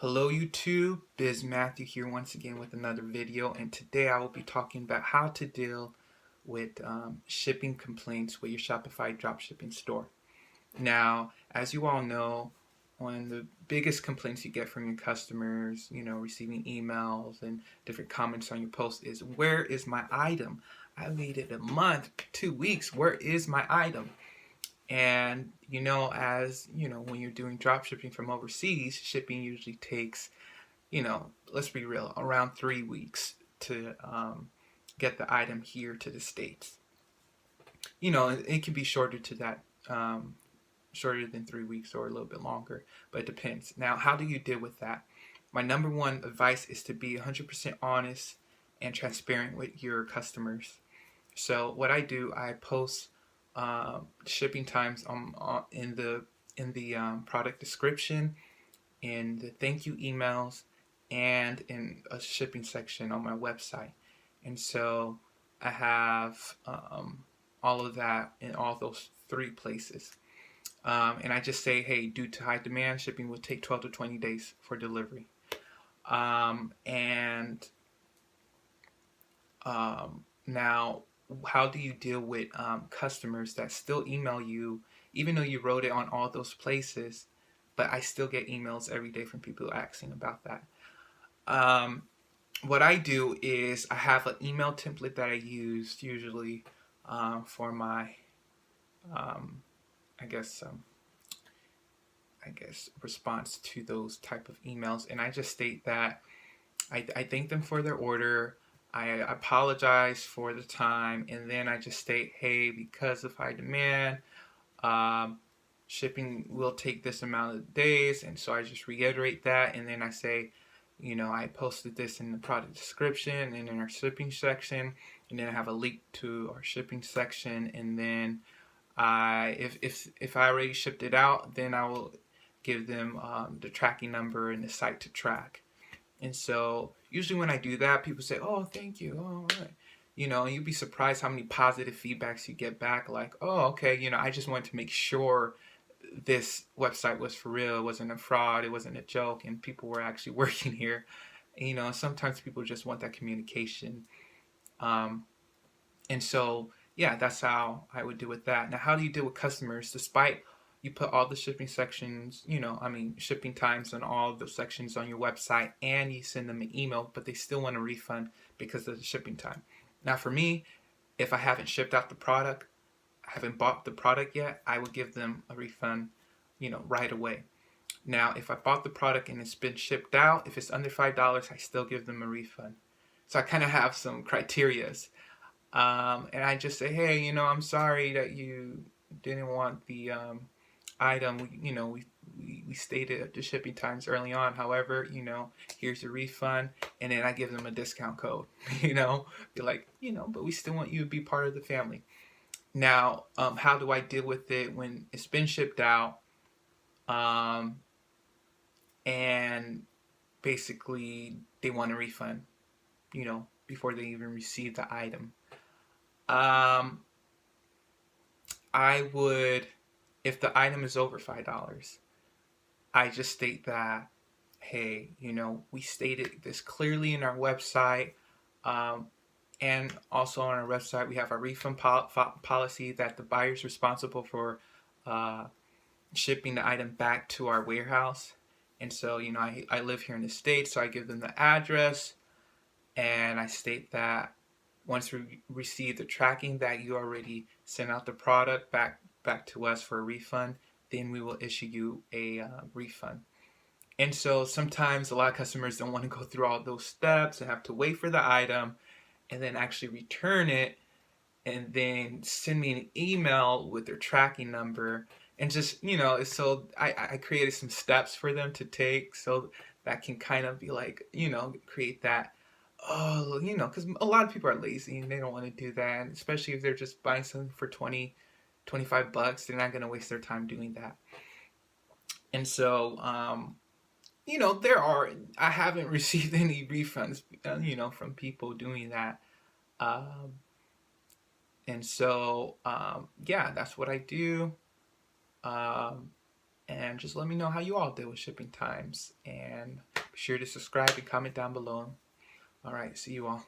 Hello YouTube, Biz Matthew here once again with another video, and today I will be talking about how to deal with shipping complaints with your Shopify dropshipping store. Now, as you all know, one of the biggest complaints you get from your customers, receiving emails and different comments on your post is, where is my item? I waited a month, 2 weeks, where is my item? And as when you're doing drop shipping from overseas, shipping usually takes, let's be real, around 3 weeks to get the item here to the States. It can be shorter to that, shorter than 3 weeks or a little bit longer, but it depends. Now, how do you deal with that? My number one advice is to be 100% honest and transparent with your customers. So what I do, I post shipping times in the product description, in the thank you emails, and in a shipping section on my website. And so I have all of that in all those three places. And I just say, hey, due to high demand, shipping will take 12 to 20 days for delivery. Now, how do you deal with customers that still email you, even though you wrote it on all those places? But I still get emails every day from people asking about that. What I do is I have an email template that I use usually for my, I guess, response to those type of emails, and I just state that I thank them for their order. I apologize for the time, and then I just state, hey, because of high demand, shipping will take this amount of days, and so I just reiterate that, and then I say, I posted this in the product description and in our shipping section, and then I have a link to our shipping section, and then if I already shipped it out, then I will give them the tracking number and the site to track. And so usually when I do that, people say, oh, thank you. Oh, all right. You'd be surprised how many positive feedbacks you get back. Like, oh, okay, I just wanted to make sure this website was for real. It wasn't a fraud. It wasn't a joke. And people were actually working here. Sometimes people just want that communication. And so, yeah, that's how I would deal with that. Now, how do you deal with customers despite you put all the shipping sections, shipping times on all the sections on your website, and you send them an email, but they still want a refund because of the shipping time? Now, for me, if I haven't shipped out the product, I haven't bought the product yet, I would give them a refund, right away. Now, if I bought the product and it's been shipped out, if it's under $5, I still give them a refund. So I kind of have some criterias. And I just say, hey, I'm sorry that you didn't want the item. We stated the shipping times early on. However, here's your refund, and then I give them a discount code. Be like, but we still want you to be part of the family. Now, how do I deal with it when it's been shipped out, and basically they want a refund, before they even receive the item? I would, if the item is over $5, I just state that, hey, we stated this clearly in our website, and also on our website we have our refund policy that the buyer is responsible for shipping the item back to our warehouse. And so, I live here in the States, so I give them the address, and I state that once we receive the tracking that you already sent out the product back to us for a refund, then we will issue you a refund. And so sometimes a lot of customers don't want to go through all those steps and have to wait for the item and then actually return it and then send me an email with their tracking number. And just, so I created some steps for them to take so that can kind of be like, create that, oh, because a lot of people are lazy and they don't want to do that, especially if they're just buying something for $20-25. They're not going to waste their time doing that. And so, I haven't received any refunds, from people doing that. And so, yeah, that's what I do. And just let me know how you all deal with shipping times. And be sure to subscribe and comment down below. All right, see you all.